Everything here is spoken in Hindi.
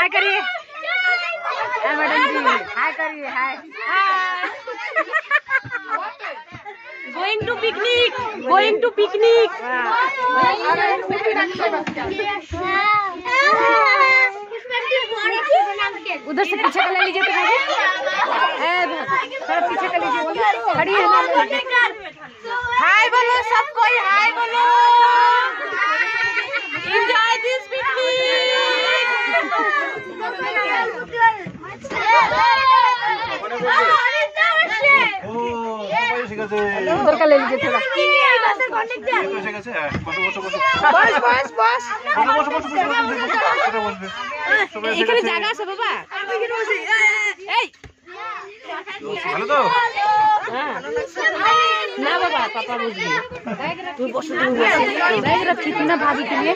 हाय करिए। हाय मैडम जी, हाय करिए। Hi. Going to picnic, going to picnic. उधर से पीछे कर लीजिए तो पीछे कर लीजिए। खड़ी है। हाय बोलो सब कोई, हाय बोलो। एंजॉय दिस उधर का ले लीजिए थोड़ा। এখানে জায়গা আছে বাবা। এই ভালো তো? হ্যাঁ না বাবা, পাপা বুঝবে। তুই বসো, তুমি বসো। কিतना भाभी के लिए